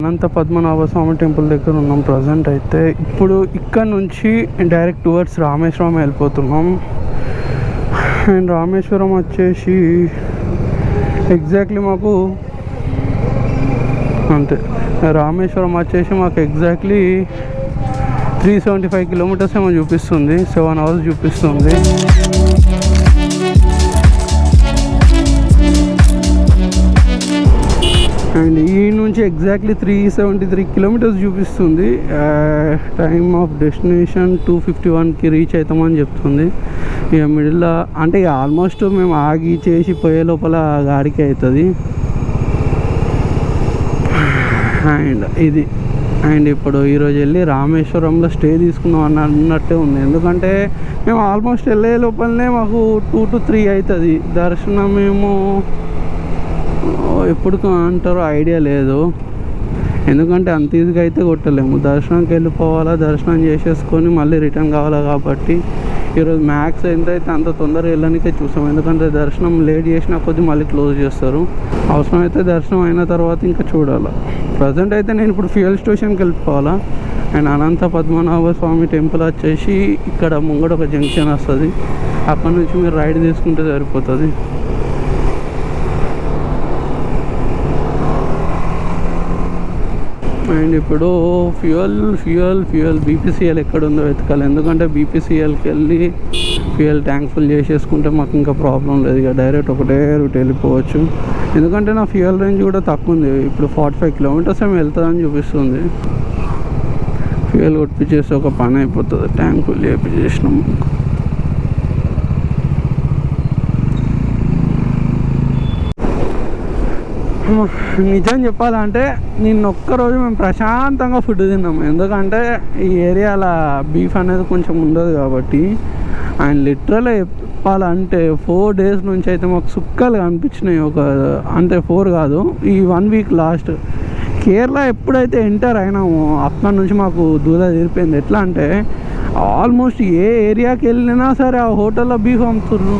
అనంత Padmanabha Swamy temple దగ్గర ఉన్నాం present అయితే. ఇప్పుడు ఇక్కడ నుంచి డైరెక్ట్ టువర్డ్స్ రామేశ్వరం వెళ్ళిపోతున్నాం. అండ్ రామేశ్వరం వచ్చేసి ఎగ్జాక్ట్లీ మాకు రామేశ్వరం వచ్చేసి మాకు ఎగ్జాక్ట్లీ 375 కిలోమీటర్స్ ఏమో చూపిస్తుంది, 7 hours చూపిస్తుంది. అండ్ ఈ నుంచి ఎగ్జాక్ట్లీ 373 కిలోమీటర్స్ చూపిస్తుంది. టైమ్ ఆఫ్ డెస్టినేషన్ 2:51కి రీచ్ అవుతామని చెప్తుంది. ఇక మిడిల్లో అంటే ఇక ఆల్మోస్ట్ మేము ఆగి చేసి పోయే లోపల గాడికి అవుతుంది. అండ్ ఇప్పుడు ఈరోజు వెళ్ళి రామేశ్వరంలో స్టే తీసుకుందాం అన్నట్టే ఉంది. ఎందుకంటే మేము ఆల్మోస్ట్ వెళ్ళే లోపలనే మాకు 2 to 3 అవుతుంది. దర్శనం ఏమో ఎప్పుడు అంటారో ఐడియా లేదు. ఎందుకంటే అంత ఈజీగా అయితే కొట్టలేము. దర్శనంకి వెళ్ళిపోవాలా, దర్శనం చేసేసుకొని మళ్ళీ రిటర్న్ కావాలా. కాబట్టి ఈరోజు మ్యాక్స్ ఎంతైతే అంత తొందరగా వెళ్ళడానికే చూసాం. ఎందుకంటే దర్శనం లేట్ చేసినా కొద్ది మళ్ళీ క్లోజ్ చేస్తారు. అవసరమైతే దర్శనం అయిన తర్వాత ఇంకా చూడాలి. ప్రజెంట్ అయితే నేను ఇప్పుడు ఫ్యూయల్ స్టేషన్కి వెళ్ళిపోవాలా. అండ్ అనంత పద్మనాభ స్వామి టెంపుల్ వచ్చేసి ఇక్కడ ముంగడ ఒక జంక్షన్ వస్తుంది. అక్కడ నుంచి మీరు రైడ్ తీసుకుంటే సరిపోతుంది. అండ్ ఇప్పుడు ఫ్యూయల్ బీపీసీఎల్ ఎక్కడ ఉందో వెతకాలి. ఎందుకంటే బీపీసీఎల్కి వెళ్ళి ఫ్యూయల్ ట్యాంక్ ఫుల్ చేసేసుకుంటే మాకు ఇంకా ప్రాబ్లం లేదు. ఇక డైరెక్ట్ ఒకటే రూట్ వెళ్ళిపోవచ్చు. ఎందుకంటే నా ఫ్యూయల్ రేంజ్ కూడా తక్కువ ఉంది. ఇప్పుడు 45 కిలోమీటర్స్ ఏమి వెళ్తుందని చూపిస్తుంది. ఫ్యూయల్ కొట్టించేసి ఒక పని అయిపోతుంది. ట్యాంక్ ఫుల్ చేయించేసినాం. నిజం చెప్పాలంటే నిన్న ఒక్కరోజు మేము ప్రశాంతంగా ఫుడ్ తిన్నాము. ఎందుకంటే ఈ ఏరియాలో బీఫ్ అనేది కొంచెం ఉండదు కాబట్టి. అండ్ లిటరల్గా చెప్పాలంటే 4 days నుంచి అయితే మాకు సుక్కలు కనిపించినాయి. అంటే 4 కాదు, ఈ 1 week లాస్ట్ కేరళ ఎప్పుడైతే ఎంటర్ అయినామో అక్కడ నుంచి మాకు దూర తీరిపోయింది. ఎట్లా అంటే ఆల్మోస్ట్ ఏ ఏరియాకి వెళ్ళినా సరే ఆ హోటల్లో బీఫ్ అమ్ముతున్నారు.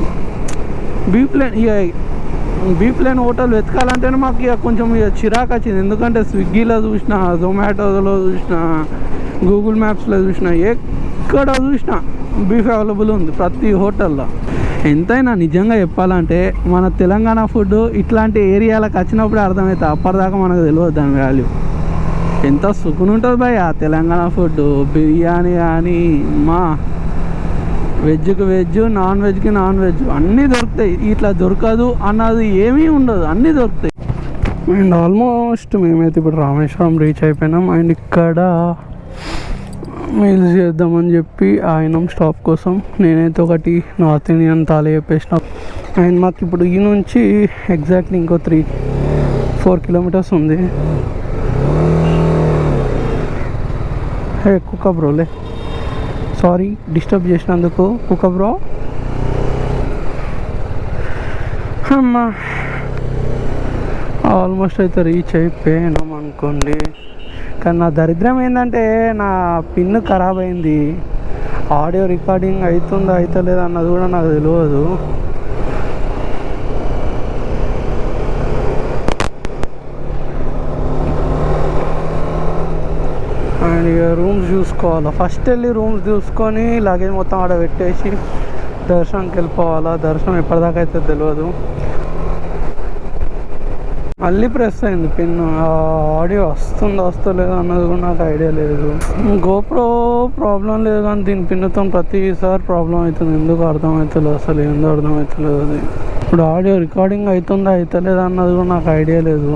బీఫ్ లేని హోటల్ వెతకాలంటేనే మాకు ఇక కొంచెం ఇక చిరాకు వచ్చింది. ఎందుకంటే స్విగ్గీలో చూసిన, జొమాటోలో చూసిన, గూగుల్ మ్యాప్స్లో చూసిన, ఎక్కడ చూసినా బీఫ్ అవైలబుల్ ఉంది ప్రతి హోటల్లో. ఎంతైనా నిజంగా చెప్పాలంటే మన తెలంగాణ ఫుడ్ ఇట్లాంటి ఏరియాలకు వచ్చినప్పుడు అర్థమవుతుంది. అప్పటిదాకా మనకు తెలియదు దాని వాల్యూ. ఎంత సుఖం ఉంటుంది భయ్ ఆ తెలంగాణ ఫుడ్. బిర్యానీ కానీ వెజ్కి వెజ్, నాన్ వెజ్కి నాన్ వెజ్ అన్నీ దొరుకుతాయి. ఇట్లా దొరకదు అన్నది ఏమీ ఉండదు, అన్నీ దొరుకుతాయి. అండ్ ఆల్మోస్ట్ మేమైతే ఇప్పుడు రామేశ్వరం రీచ్ అయిపోయినాం. అండ్ ఇక్కడ మీల్స్ చేద్దామని చెప్పి ఆయన స్టాప్ కోసం నేనైతే ఒకటి నార్త్ ఇండియన్ థాలీ చెప్పేసిన. అండ్ మాకు ఇప్పుడు ఈ నుంచి ఎగ్జాక్ట్లీ ఇంకో 3-4 కిలోమీటర్స్ ఉంది. హే కుక్క బ్రోలే, సారీ డిస్టర్బ్ చేసినందుకు కుక్క బ్రో. అమ్మా ఆల్మోస్ట్ అయితే రీచ్ అయిపోయినాం అనుకోండి. కానీ నా దరిద్రం ఏంటంటే నా పిన్ ఖరాబ్ అయింది. ఆడియో రికార్డింగ్ అవుతుందా అవుతలేదు అన్నది కూడా నాకు తెలియదు. అండ్ ఇక రూమ్స్ చూసుకోవాలా. ఫస్ట్ వెళ్ళి రూమ్స్ చూసుకొని లగేజ్ మొత్తం ఆడ పెట్టేసి దర్శనంకి వెళ్ళిపోవాలా. దర్శనం ఎప్పటిదాకా అయితే తెలియదు. మళ్ళీ ప్రెస్ అయింది పిన్. ఆడియో వస్తలేదో అన్నది కూడా నాకు ఐడియా లేదు. గోప్రో ప్రాబ్లం లేదు కానీ దీని పిన్నుతో ప్రతిసారి ప్రాబ్లం అవుతుంది. ఎందుకు అర్థమవుతలేదు, అసలు ఏందో అర్థమవుతలేదు. అది ఇప్పుడు ఆడియో రికార్డింగ్ అవుతుందా అవుతలేదు అన్నది కూడా నాకు ఐడియా లేదు.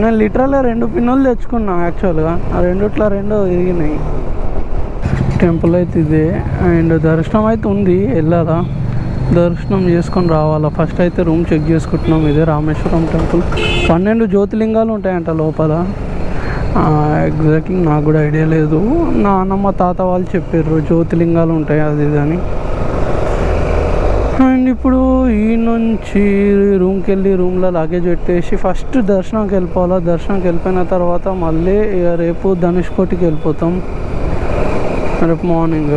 నేను లిటరల్గా 2 పిన్నులు తెచ్చుకున్నా. యాక్చువల్గా ఆ 2 ఇరిగినాయి. టెంపుల్ అయితే ఇదే. అండ్ దర్శనం అయితే ఉంది, వెళ్ళాలా, దర్శనం చేసుకొని రావాలా. ఫస్ట్ అయితే రూమ్ చెక్ చేసుకుంటున్నాం. ఇదే రామేశ్వరం టెంపుల్. 12 జ్యోతిలింగాలు ఉంటాయంట లోపల. ఎగ్జాక్ట్లీ నాకు కూడా ఐడియా లేదు. నాన్నమ్మ తాత వాళ్ళు చెప్పారు జ్యోతిలింగాలు ఉంటాయి అది ఇది అని. అండ్ ఇప్పుడు ఈ నుంచి రూమ్కి వెళ్ళి రూమ్లో లగేజ్ పెట్టేసి ఫస్ట్ దర్శనంకి వెళ్ళిపోవాలా. దర్శనంకి వెళ్ళిపోయిన తర్వాత మళ్ళీ రేపు ధనుష్కోటికి వెళ్ళిపోతాం రేపు మార్నింగ్.